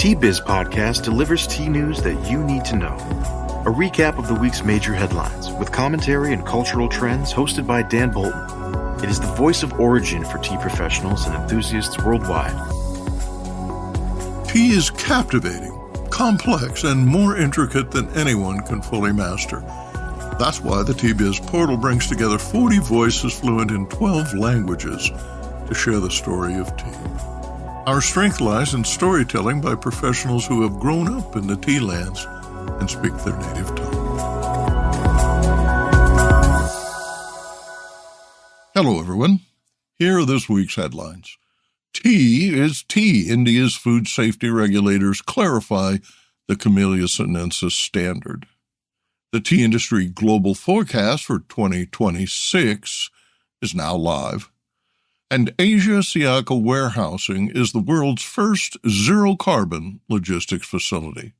Tea Biz Podcast delivers tea news that you need to know. A recap of the week's major headlines with commentary and cultural trends hosted by Dan Bolton. It is the voice of origin for tea professionals and enthusiasts worldwide. Tea is captivating, complex, and more intricate than anyone can fully master. That's why the Tea Biz portal brings together 40 voices fluent in 12 languages to share the story of tea. Our strength lies in storytelling by professionals who have grown up in the tea lands and speak their native tongue. Hello, everyone. Here are this week's headlines. Tea is tea. India's food safety regulators clarify the Camellia sinensis standard. The tea industry global forecast for 2026 is now live. And Asia Siyaka Warehousing is the world's first zero-carbon logistics facility.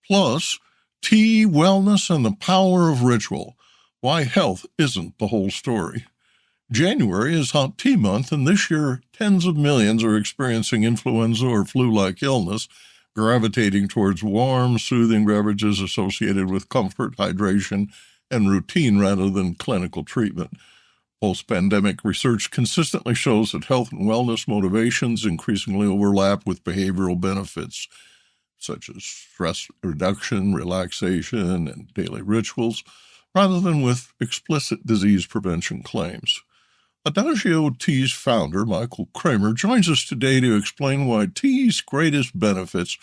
Plus, tea, wellness, and the power of ritual. Why health isn't the whole story. January is Hot Tea Month, and this year tens of millions are experiencing influenza or flu-like illness, gravitating towards warm, soothing beverages associated with comfort, hydration, and routine rather than clinical treatment. Post-pandemic research consistently shows that health and wellness motivations increasingly overlap with behavioral benefits, such as stress reduction, relaxation, and daily rituals, rather than with explicit disease prevention claims. Adagio Teas founder Michael Cramer joins us today to explain why tea's greatest benefits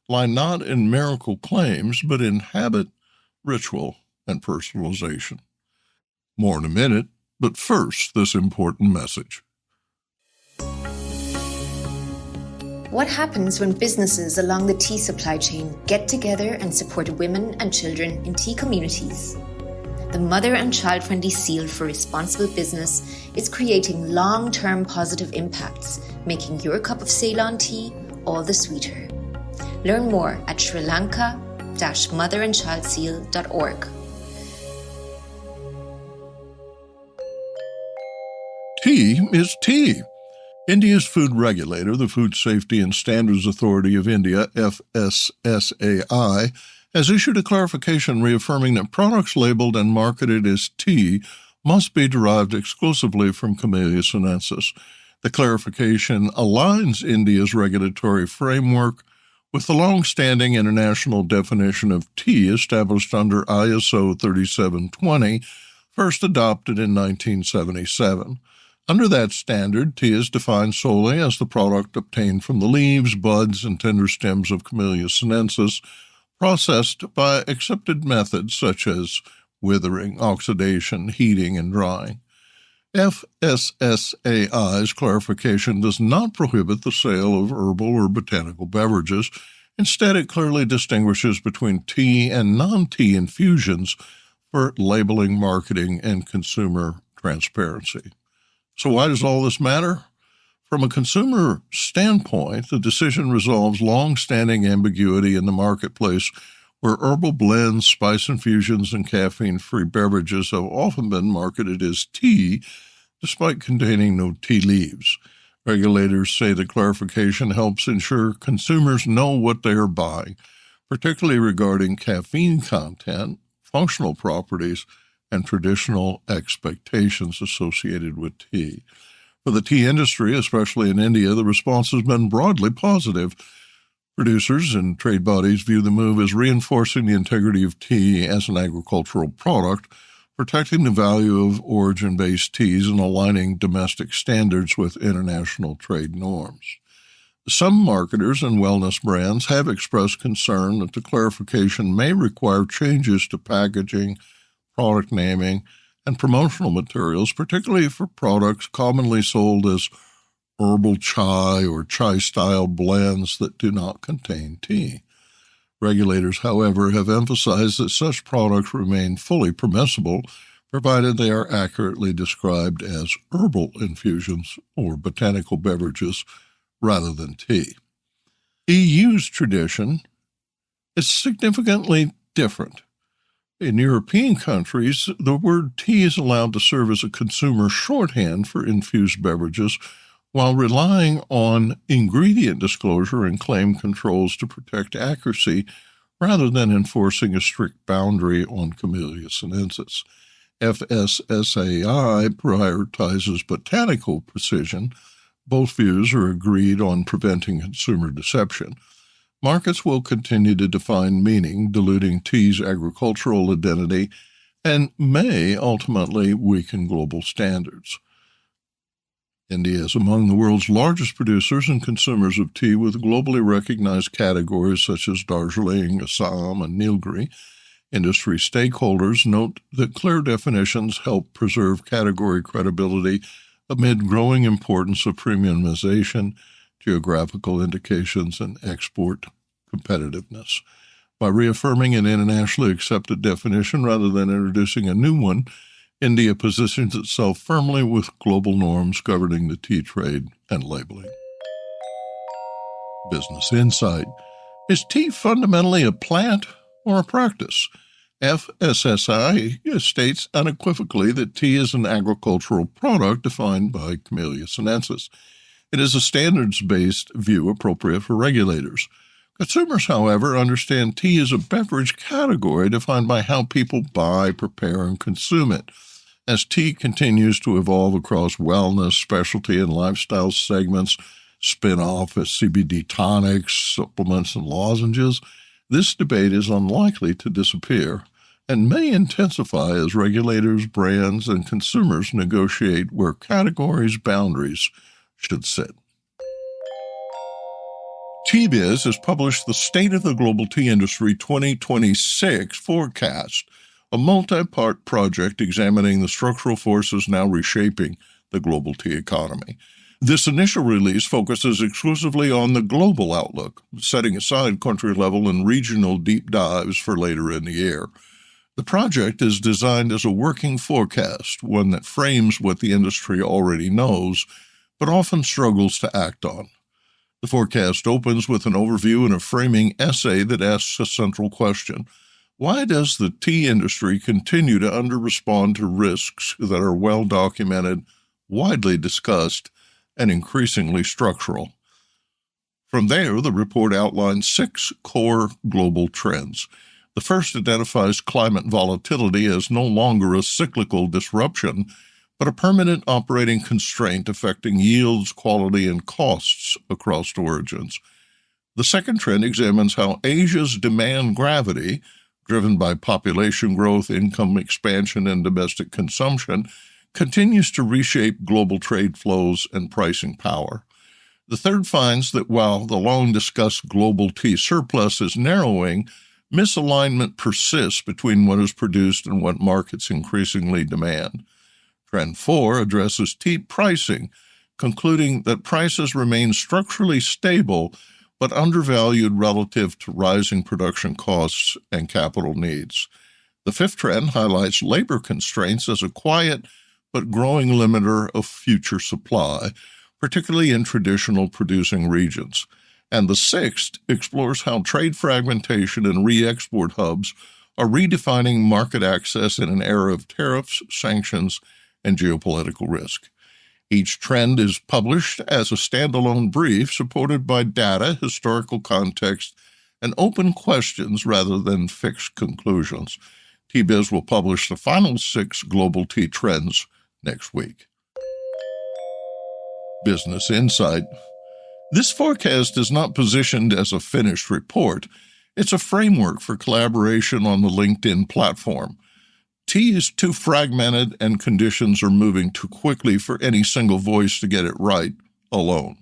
lie not in miracle claims, but in habit, ritual, and personalization. More in a minute. But first, this important message. What happens when businesses along the tea supply chain get together and support women and children in tea communities? The Mother and Child-Friendly Seal for Responsible Business is creating long-term positive impacts, making your cup of Ceylon tea all the sweeter. Learn more at srilanka-motherandchildseal.org. Tea is tea. India's food regulator, the Food Safety and Standards Authority of India, FSSAI, has issued a clarification reaffirming that products labeled and marketed as tea must be derived exclusively from Camellia sinensis. The clarification aligns India's regulatory framework with the long-standing international definition of tea established under ISO 3720, first adopted in 1977. Under that standard, tea is defined solely as the product obtained from the leaves, buds, and tender stems of Camellia sinensis, processed by accepted methods such as withering, oxidation, heating, and drying. FSSAI's clarification does not prohibit the sale of herbal or botanical beverages. Instead, it clearly distinguishes between tea and non-tea infusions for labeling, marketing, and consumer transparency. So why does all this matter? From a consumer standpoint, the decision resolves long-standing ambiguity in the marketplace where herbal blends, spice infusions, and caffeine-free beverages have often been marketed as tea, despite containing no tea leaves. Regulators say the clarification helps ensure consumers know what they are buying, particularly regarding caffeine content, functional properties, and traditional expectations associated with tea. For the tea industry, especially in India, the response has been broadly positive. Producers and trade bodies view the move as reinforcing the integrity of tea as an agricultural product, protecting the value of origin-based teas, and aligning domestic standards with international trade norms. Some marketers and wellness brands have expressed concern that the clarification may require changes to packaging, product naming, and promotional materials, particularly for products commonly sold as herbal chai or chai-style blends that do not contain tea. Regulators, however, have emphasized that such products remain fully permissible, provided they are accurately described as herbal infusions or botanical beverages rather than tea. EU's tradition is significantly different. In European countries, the word tea is allowed to serve as a consumer shorthand for infused beverages, while relying on ingredient disclosure and claim controls to protect accuracy rather than enforcing a strict boundary on Camellia sinensis. FSSAI prioritizes botanical precision. Both views are agreed on preventing consumer deception. Markets will continue to define meaning, diluting tea's agricultural identity, and may ultimately weaken global standards. India is among the world's largest producers and consumers of tea, with globally recognized categories such as Darjeeling, Assam, and Nilgiri. Industry stakeholders note that clear definitions help preserve category credibility amid growing importance of premiumization, geographical indications, and export competitiveness. By reaffirming an internationally accepted definition rather than introducing a new one, India positions itself firmly with global norms governing the tea trade and labeling. Business Insight. Is tea fundamentally a plant or a practice? FSSAI states unequivocally that tea is an agricultural product defined by Camellia sinensis. It is a standards-based view appropriate for regulators. Consumers, however, understand tea as a beverage category defined by how people buy, prepare, and consume it. As tea continues to evolve across wellness, specialty, and lifestyle segments, spin-off as CBD tonics, supplements, and lozenges, this debate is unlikely to disappear and may intensify as regulators, brands, and consumers negotiate where categories' boundaries should sit. TBiz has published the State of the Global Tea Industry 2026 forecast, a multi-part project examining the structural forces now reshaping the global tea economy. This initial release focuses exclusively on the global outlook, setting aside country-level and regional deep dives for later in the year. The project is designed as a working forecast, one that frames what the industry already knows, but often struggles to act on. The forecast opens with an overview and a framing essay that asks a central question. Why does the tea industry continue to under-respond to risks that are well documented, widely discussed, and increasingly structural? From there, the report outlines 6 core global trends. The first identifies climate volatility as no longer a cyclical disruption, but a permanent operating constraint affecting yields, quality, and costs across origins. The second trend examines how Asia's demand gravity, driven by population growth, income expansion, and domestic consumption, continues to reshape global trade flows and pricing power. The third finds that while the long-discussed global tea surplus is narrowing, misalignment persists between what is produced and what markets increasingly demand. Trend 4 addresses tea pricing, concluding that prices remain structurally stable but undervalued relative to rising production costs and capital needs. The fifth trend highlights labor constraints as a quiet but growing limiter of future supply, particularly in traditional producing regions. And the sixth explores how trade fragmentation and re-export hubs are redefining market access in an era of tariffs, sanctions, and geopolitical risk. Each trend is published as a standalone brief supported by data, historical context, and open questions rather than fixed conclusions. TBiz will publish the final 6 global tea trends next week. Business Insight. This forecast is not positioned as a finished report. It's a framework for collaboration on the LinkedIn platform. Tea is too fragmented and conditions are moving too quickly for any single voice to get it right alone.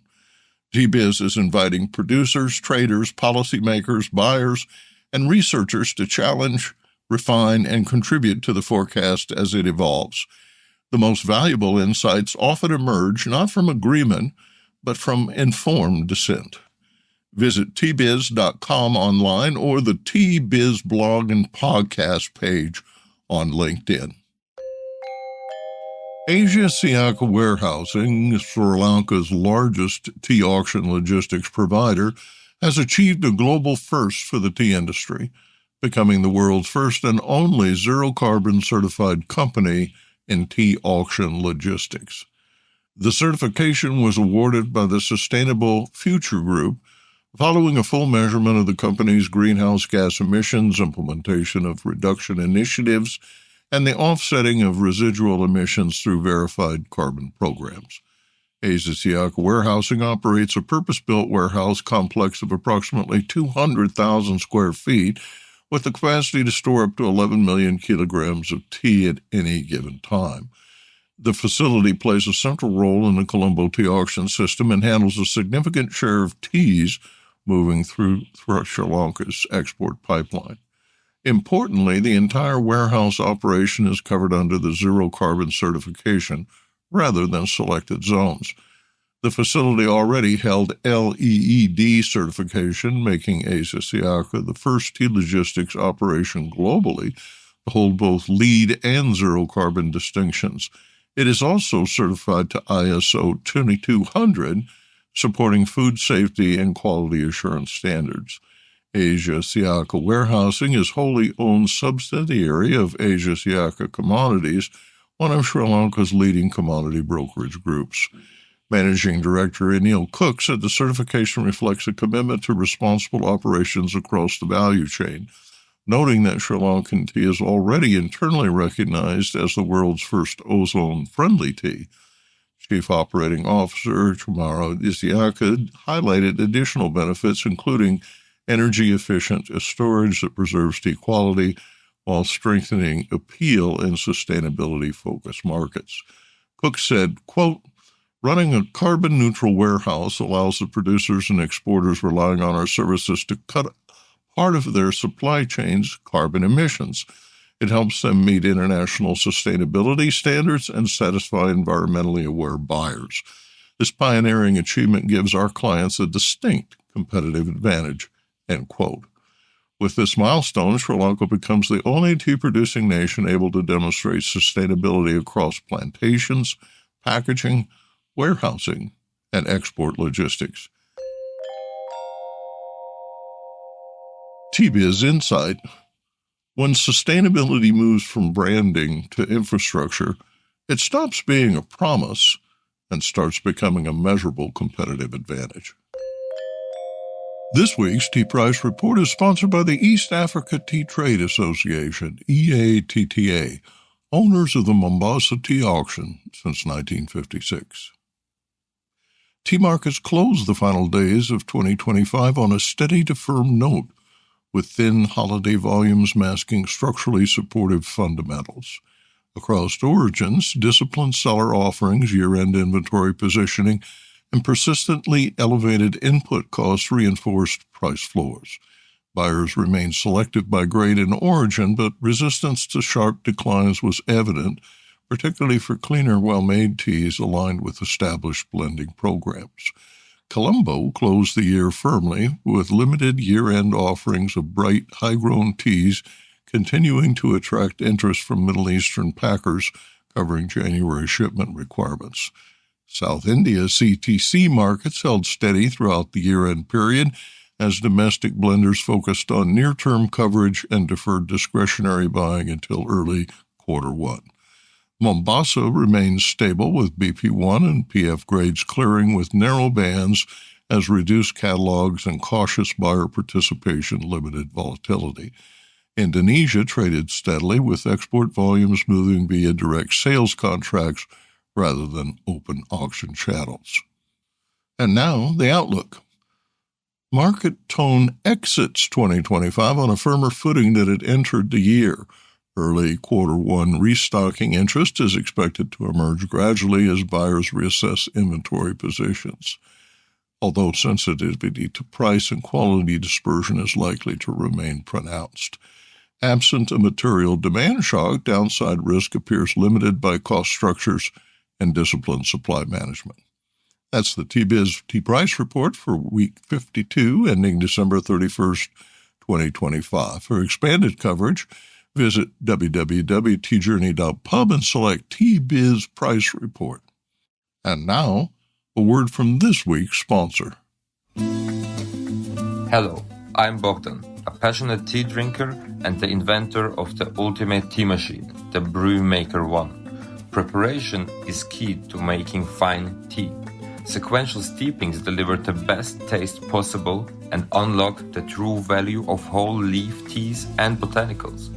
TBiz is inviting producers, traders, policymakers, buyers, and researchers to challenge, refine, and contribute to the forecast as it evolves. The most valuable insights often emerge not from agreement, but from informed dissent. Visit tbiz.com online or the TBiz blog and podcast page on LinkedIn. Asia Siyaka Warehousing, Sri Lanka's largest tea auction logistics provider, has achieved a global first for the tea industry, becoming the world's first and only ZeroCarbon certified company in tea auction logistics. The certification was awarded by the Sustainable Future Group following a full measurement of the company's greenhouse gas emissions, implementation of reduction initiatives, and the offsetting of residual emissions through verified carbon programs. Siyaka Warehousing operates a purpose-built warehouse complex of approximately 200,000 square feet with the capacity to store up to 11 million kilograms of tea at any given time. The facility plays a central role in the Colombo tea auction system and handles a significant share of teas moving through Sri Lanka's export pipeline. Importantly, the entire warehouse operation is covered under the ZeroCarbon certification rather than selected zones. The facility already held LEED certification, making Siyaka the first tea logistics operation globally to hold both LEED and ZeroCarbon distinctions. It is also certified to ISO 2200, supporting food safety and quality assurance standards. Siyaka Warehousing is wholly owned subsidiary of Siyaka Commodities, one of Sri Lanka's leading commodity brokerage groups. Managing Director Anil Cook said the certification reflects a commitment to responsible operations across the value chain, noting that Sri Lankan tea is already internally recognized as the world's first ozone-friendly tea. Chief Operating Officer Chamara Siyaka highlighted additional benefits, including energy-efficient storage that preserves tea quality while strengthening appeal in sustainability-focused markets. Cook said, quote, "Running a carbon-neutral warehouse allows the producers and exporters relying on our services to cut part of their supply chain's carbon emissions. It helps them meet international sustainability standards and satisfy environmentally aware buyers. This pioneering achievement gives our clients a distinct competitive advantage," end quote. With this milestone, Sri Lanka becomes the only tea-producing nation able to demonstrate sustainability across plantations, packaging, warehousing, and export logistics. TBiz Insight. When sustainability moves from branding to infrastructure, it stops being a promise and starts becoming a measurable competitive advantage. This week's Tea Price Report is sponsored by the East Africa Tea Trade Association, EATTA, owners of the Mombasa Tea Auction since 1956. Tea markets closed the final days of 2025 on a steady to firm note, with thin holiday volumes masking structurally supportive fundamentals. Across origins, disciplined seller offerings, year-end inventory positioning, and persistently elevated input costs reinforced price floors. Buyers remained selective by grade and origin, but resistance to sharp declines was evident, particularly for cleaner, well-made teas aligned with established blending programs. Colombo closed the year firmly, with limited year-end offerings of bright, high-grown teas continuing to attract interest from Middle Eastern packers covering January shipment requirements. South India CTC markets held steady throughout the year-end period as domestic blenders focused on near-term coverage and deferred discretionary buying until early Q1. Mombasa remains stable with BP1 and PF grades clearing with narrow bands as reduced catalogs and cautious buyer participation limited volatility. Indonesia traded steadily with export volumes moving via direct sales contracts rather than open auction channels. And now the outlook. Market tone exits 2025 on a firmer footing than it entered the year. Early Q1 restocking interest is expected to emerge gradually as buyers reassess inventory positions, although sensitivity to price and quality dispersion is likely to remain pronounced. Absent a material demand shock, downside risk appears limited by cost structures and disciplined supply management. That's the TBiz Tea Price Report for week 52, ending December 31st, 2025. For expanded coverage, visit www.teajourney.pub and select TBiz Price Report. And now, a word from this week's sponsor. Hello, I'm Bogdan, a passionate tea drinker and the inventor of the ultimate tea machine, the Brew Maker 1. Preparation is key to making fine tea. Sequential steepings deliver the best taste possible and unlock the true value of whole leaf teas and botanicals.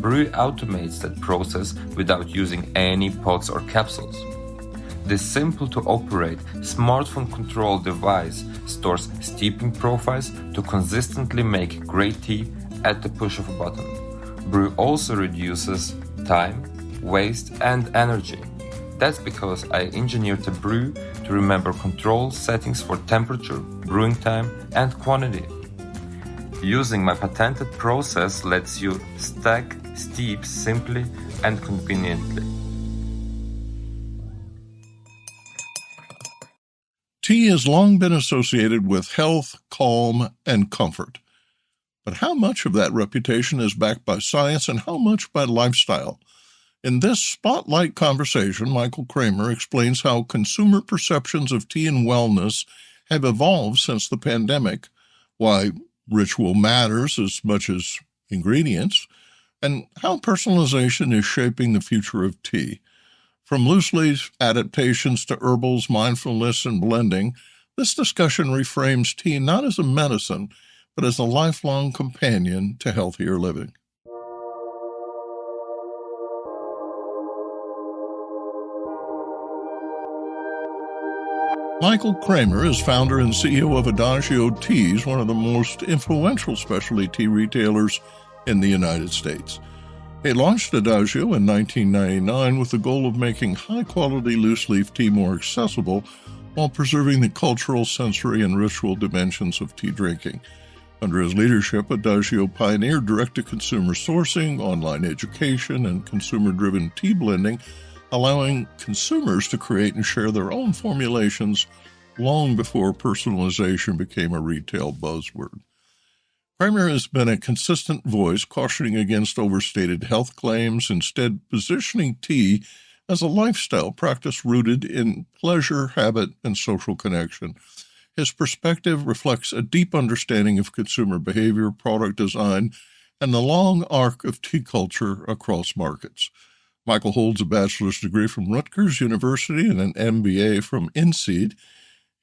Brew automates that process without using any pots or capsules. This simple-to-operate, smartphone-controlled device stores steeping profiles to consistently make great tea at the push of a button. Brew also reduces time, waste, and energy. That's because I engineered the brew to remember control settings for temperature, brewing time, and quantity. Using my patented process lets you stack steeps simply and conveniently. Tea has long been associated with health, calm, and comfort. But how much of that reputation is backed by science and how much by lifestyle? In this spotlight conversation, Michael Cramer explains how consumer perceptions of tea and wellness have evolved since the pandemic, why ritual matters as much as ingredients, and how personalization is shaping the future of tea. From loose leaf adaptations to herbals, mindfulness, and blending, this discussion reframes tea not as a medicine, but as a lifelong companion to healthier living. Michael Cramer is founder and CEO of Adagio Teas, one of the most influential specialty tea retailers in the United States. He launched Adagio in 1999 with the goal of making high-quality loose-leaf tea more accessible while preserving the cultural, sensory, and ritual dimensions of tea drinking. Under his leadership, Adagio pioneered direct-to-consumer sourcing, online education, and consumer-driven tea blending, allowing consumers to create and share their own formulations long before personalization became a retail buzzword. Cramer has been a consistent voice cautioning against overstated health claims, instead positioning tea as a lifestyle practice rooted in pleasure, habit, and social connection. His perspective reflects a deep understanding of consumer behavior, product design, and the long arc of tea culture across markets. Michael holds a bachelor's degree from Rutgers University and an MBA from INSEAD.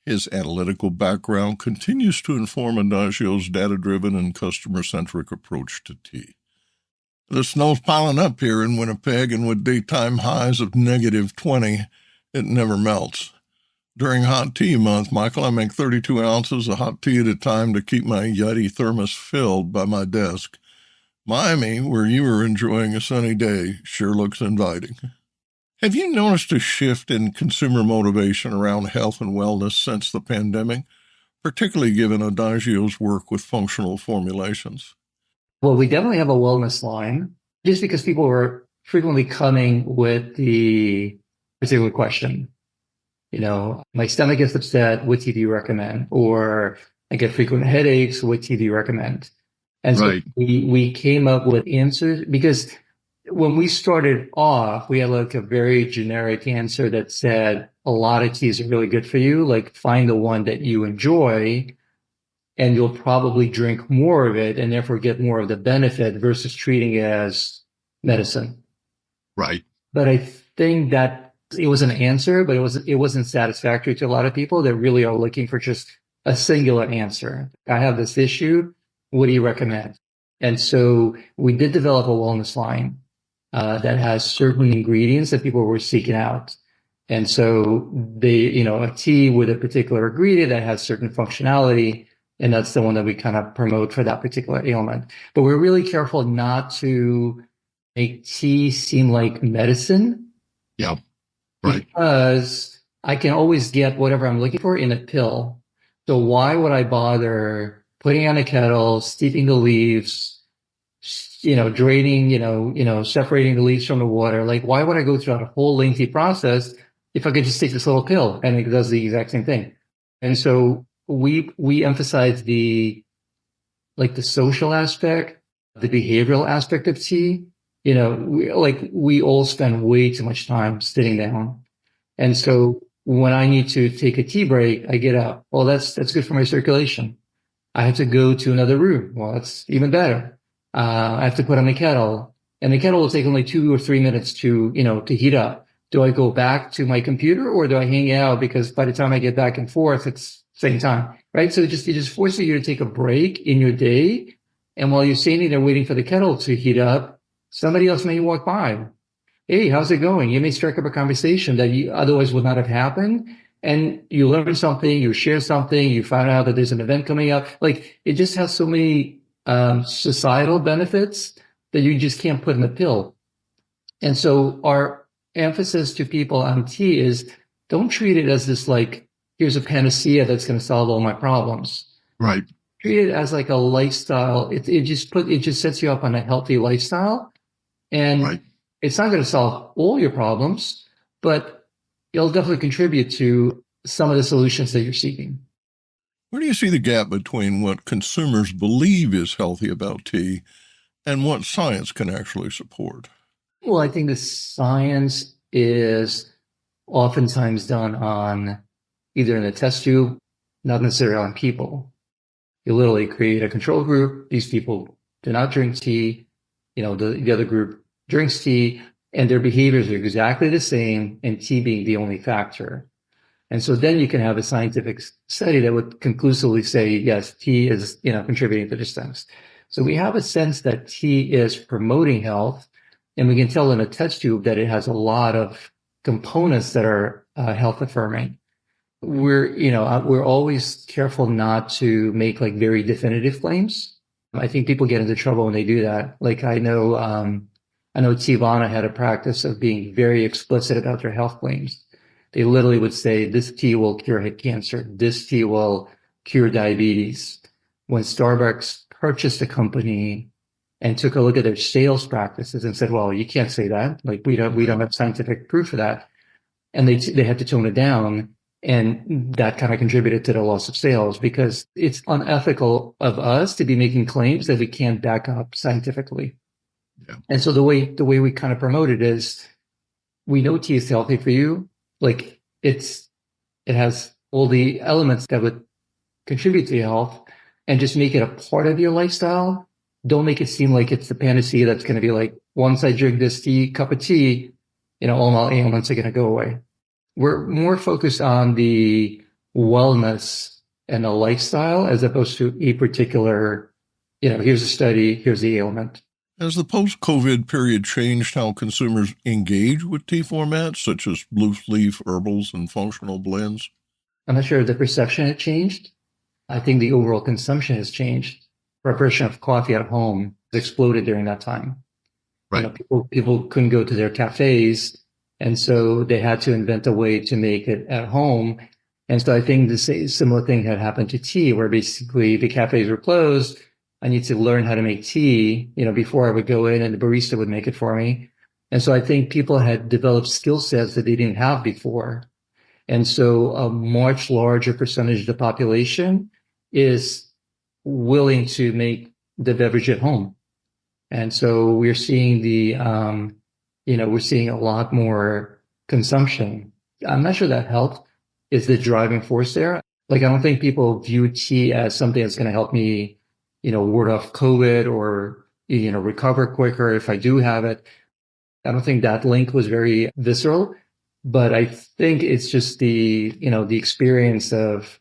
His analytical background continues to inform Adagio's data-driven and customer-centric approach to tea. The snow's piling up here in Winnipeg, and with daytime highs of -20, it never melts. During hot tea month, Michael, I make 32 ounces of hot tea at a time to keep my Yeti thermos filled by my desk. Miami, where you are enjoying a sunny day, sure looks inviting. Have you noticed a shift in consumer motivation around health and wellness since the pandemic, particularly given Adagio's work with functional formulations? Well, we definitely have a wellness line, just because people were frequently coming with the particular question. You know, my stomach gets upset, what tea do you recommend? Or I get frequent headaches, what tea do you recommend? And so we came up with answers, because when we started off, we had like a very generic answer that said a lot of teas are really good for you. Like, find the one that you enjoy and you'll probably drink more of it and therefore get more of the benefit, versus treating it as medicine. Right. But I think that it was an answer, but it wasn't satisfactory to a lot of people that really are looking for just a singular answer. I have this issue. What do you recommend? And so we did develop a wellness line that has certain ingredients that people were seeking out. And so a tea with a particular ingredient that has certain functionality, and that's the one that we kind of promote for that particular ailment. But we're really careful not to make tea seem like medicine. Yeah, right. Because I can always get whatever I'm looking for in a pill. So why would I bother putting on a kettle, steeping the leaves, draining, separating the leaves from the water? Like, why would I go through that whole lengthy process if I could just take this little pill and it does the exact same thing? And so we emphasize the social aspect, the behavioral aspect of tea. We all spend way too much time sitting down. And so when I need to take a tea break, I get up. Well, that's good for my circulation. I have to go to another room. Well, that's even better. I have to put on the kettle, and the kettle will take only 2 or 3 minutes to heat up. do I go back to my computer or do I hang out? Because by the time I get back and forth, it's same time, right? So it just forces you to take a break in your day. And while you're standing there waiting for the kettle to heat up, somebody else may walk by. Hey, how's it going? You may strike up a conversation that you otherwise would not have happened. And you learn something, you share something, you find out that there's an event coming up. Like, it just has so many societal benefits that you just can't put in a pill. And so our emphasis to people on tea is, don't treat it as this, like, here's a panacea that's going to solve all my problems. Right. Treat it as like a lifestyle. It just sets you up on a healthy lifestyle. And Right. It's not going to solve all your problems, but it'll definitely contribute to some of the solutions that you're seeking. Where do you see the gap between what consumers believe is healthy about tea and what science can actually support? Well, I think the science is oftentimes done on either in a test tube, not necessarily on people. You literally create a control group. These people do not drink tea. The other group drinks tea, and their behaviors are exactly the same, and tea being the only factor. And so then you can have a scientific study that would conclusively say, yes, tea is, contributing to this things. So we have a sense that tea is promoting health, and we can tell in a test tube that it has a lot of components that are health affirming. We're always careful not to make like very definitive claims. I think people get into trouble when they do that. Like I know Tivana had a practice of being very explicit about their health claims. They literally would say, this tea will cure cancer. This tea will cure diabetes. When Starbucks purchased the company and took a look at their sales practices and said, well, you can't say that. Like we don't have scientific proof for that. And they had to tone it down. And that kind of contributed to the loss of sales because it's unethical of us to be making claims that we can't back up scientifically. Yeah. And so the way we kind of promote it is, we know tea is healthy for you. Like it has all the elements that would contribute to your health, and just make it a part of your lifestyle. Don't make it seem like it's the panacea that's going to be like, once I drink this cup of tea, all my ailments are going to go away. We're more focused on the wellness and the lifestyle as opposed to a particular, here's a study, here's the ailment. Has the post-COVID period changed how consumers engage with tea formats, such as loose leaf, herbals, and functional blends? I'm not sure if the perception had changed. I think the overall consumption has changed. Preparation of coffee at home exploded during that time. Right. People couldn't go to their cafes, and so they had to invent a way to make it at home. And so I think the similar thing had happened to tea, where basically the cafes were closed. I need to learn how to make tea, before I would go in and the barista would make it for me. And so I think people had developed skill sets that they didn't have before. And so a much larger percentage of the population is willing to make the beverage at home. And so we're seeing we're seeing a lot more consumption. I'm not sure that health is the driving force there. Like, I don't think people view tea as something that's going to help me, ward off COVID or, recover quicker if I do have it. I don't think that link was very visceral, but I think it's just the experience of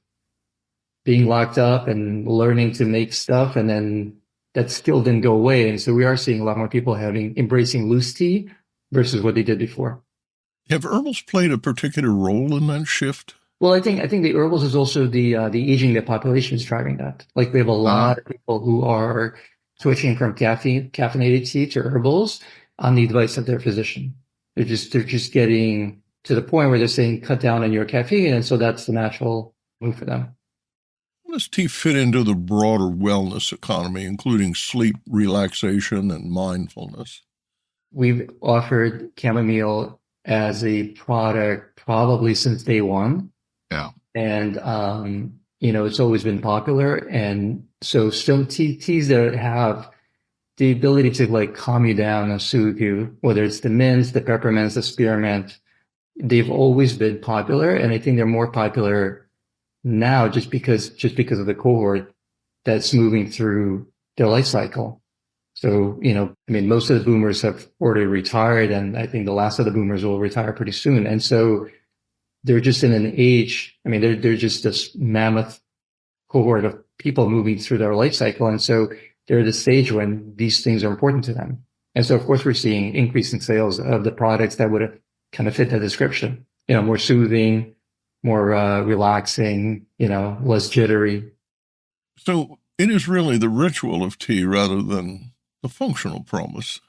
being locked up and learning to make stuff, and then that still didn't go away. And so we are seeing a lot more people embracing loose tea versus what they did before. Have herbals played a particular role in that shift? Well, I think the herbals is also the aging of the population is driving that. Like, we have a lot of people who are switching from caffeinated tea to herbals on the advice of their physician. They're just getting to the point where they're saying, cut down on your caffeine, and so that's the natural move for them. How does tea fit into the broader wellness economy, including sleep, relaxation, and mindfulness? We've offered chamomile as a product probably since day one. Yeah. And, it's always been popular. And so some teas that have the ability to like calm you down and soothe you, whether it's the mints, the peppermints, the spearmint, they've always been popular. And I think they're more popular now just because of the cohort that's moving through their life cycle. So, I mean, most of the boomers have already retired, and I think the last of the boomers will retire pretty soon. And so they're just in an age, I mean, they're just this mammoth cohort of people moving through their life cycle. And so they're at a stage when these things are important to them. And so, of course, we're seeing increasing sales of the products that would kind of fit the description, more soothing, more relaxing, less jittery. So it is really the ritual of tea rather than the functional promise.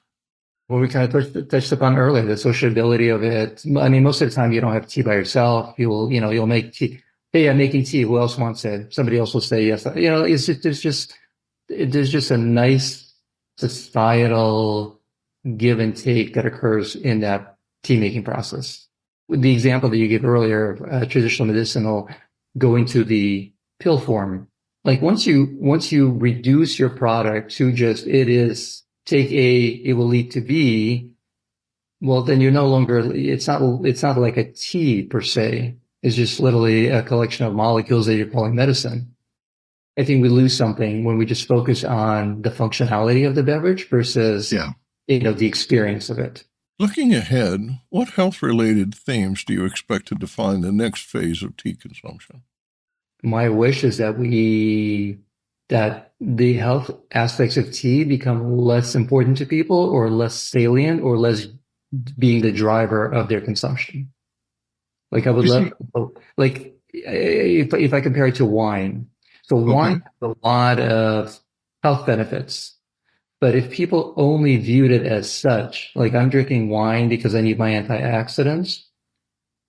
Well, we kind of touched upon earlier, the sociability of it. I mean, most of the time you don't have tea by yourself. You'll make tea. Hey, I'm making tea. Who else wants it? Somebody else will say yes. There's just a nice societal give and take that occurs in that tea making process. With the example that you gave earlier of traditional medicinal going to the pill form, like once you reduce your product to just take A, it will lead to B, well, then you're no longer, it's not like a tea per se. It's just literally a collection of molecules that you're calling medicine. I think we lose something when we just focus on the functionality of the beverage versus, the experience of it. Looking ahead, what health-related themes do you expect to define the next phase of tea consumption? My wish is that the health aspects of tea become less important to people, or less salient, or less being the driver of their consumption. Like I would love, like if I compare it to wine. So wine has a lot of health benefits, but if people only viewed it as such, like I'm drinking wine because I need my antioxidants,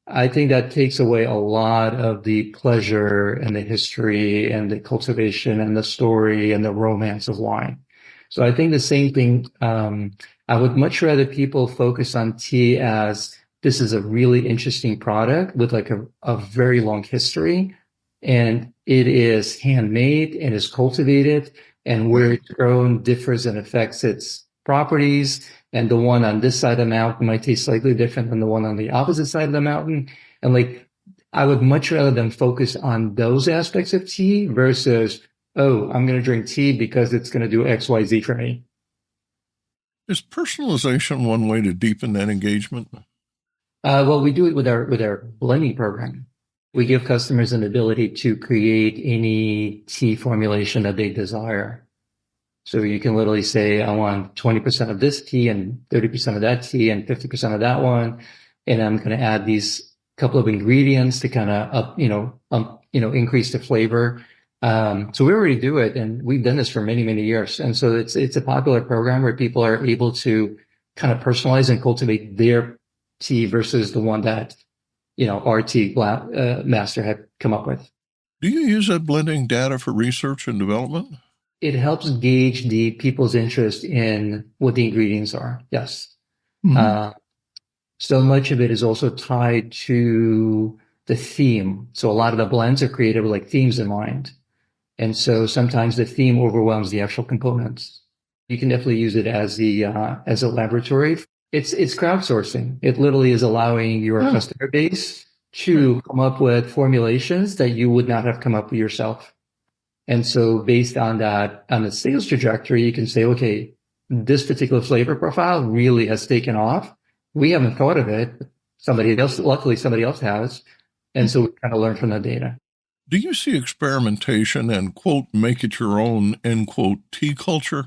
I think that takes away a lot of the pleasure and the history and the cultivation and the story and the romance of wine. So I think the same thing. I would much rather people focus on tea as this is a really interesting product with like a very long history, and it is handmade and is cultivated, and where it's grown differs and affects its properties. And the one on this side of the mountain might taste slightly different than the one on the opposite side of the mountain. And like, I would much rather them focus on those aspects of tea versus, oh, I'm going to drink tea because it's going to do X, Y, Z for me. Is personalization one way to deepen that engagement? Well, we do it with our blending program. We give customers an ability to create any tea formulation that they desire. So you can literally say, I want 20% of this tea and 30% of that tea and 50% of that one. And I'm going to add these couple of ingredients to kind of increase the flavor. So we already do it, and we've done this for many, many years. And so it's a popular program where people are able to kind of personalize and cultivate their tea versus the one that, our tea master had come up with. Do you use that blending data for research and development? It helps gauge the people's interest in what the ingredients are. Yes. So much of it is also tied to the theme. So a lot of the blends are created with like themes in mind. And so sometimes the theme overwhelms the actual components. You can definitely use it as a laboratory. It's crowdsourcing. It literally is allowing your customer base to come up with formulations that you would not have come up with yourself. And so based on that, on the sales trajectory, you can say, okay, this particular flavor profile really has taken off. We haven't thought of it. Luckily somebody else has. And so we kind of learn from the data. Do you see experimentation and, quote, make it your own, end quote, tea culture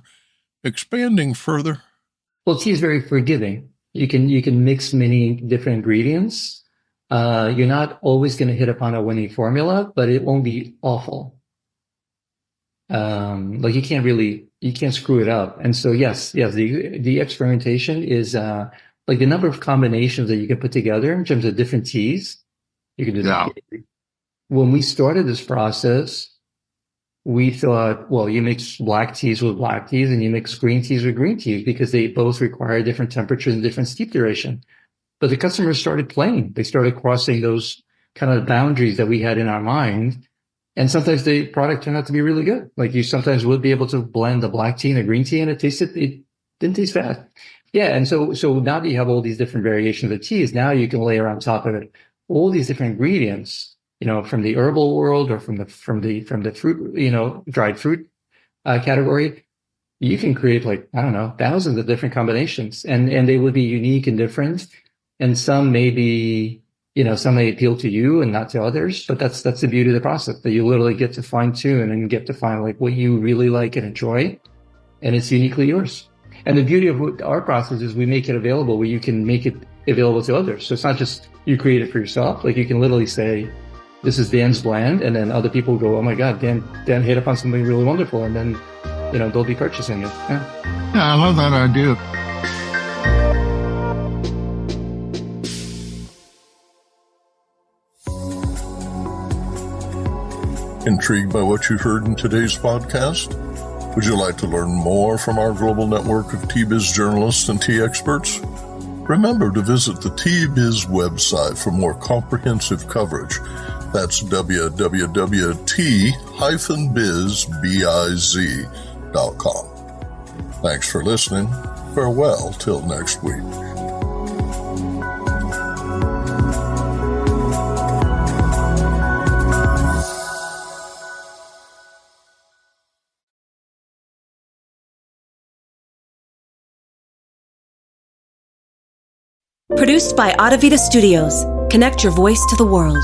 expanding further? Well, tea is very forgiving. You can mix many different ingredients. You're not always going to hit upon a winning formula, but it won't be awful. Like you can't screw it up. And so yes, the experimentation is like the number of combinations that you can put together in terms of different teas. You can do that. When we started this process, we thought, well, you mix black teas with black teas and you mix green teas with green teas because they both require different temperatures and different steep duration. But the customers started playing. They started crossing those kind of boundaries that we had in our mind. And sometimes the product turned out to be really good. Like you sometimes would be able to blend a black tea and a green tea and it didn't taste bad. Yeah. And so now that you have all these different variations of teas, now you can layer on top of it all these different ingredients, from the herbal world or from the fruit, dried fruit category. you can create like, I don't know, thousands of different combinations, and they would be unique and different. And some may be, some may appeal to you and not to others, but that's the beauty of the process, that you literally get to fine tune and get to find like what you really like and enjoy, and it's uniquely yours. And the beauty of our process is we make it available where you can make it available to others. So it's not just you create it for yourself. Like you can literally say, this is Dan's blend, and then other people go, oh my God, Dan hit upon something really wonderful, and then, they'll be purchasing it. Yeah, I love that idea. Intrigued by what you heard in today's podcast? Would you like to learn more from our global network of tea-biz journalists and tea experts? Remember to visit the Tea-Biz website for more comprehensive coverage. That's www.tea-biz.com. Thanks for listening. Farewell till next week. Produced by Adagio Studios. Connect your voice to the world.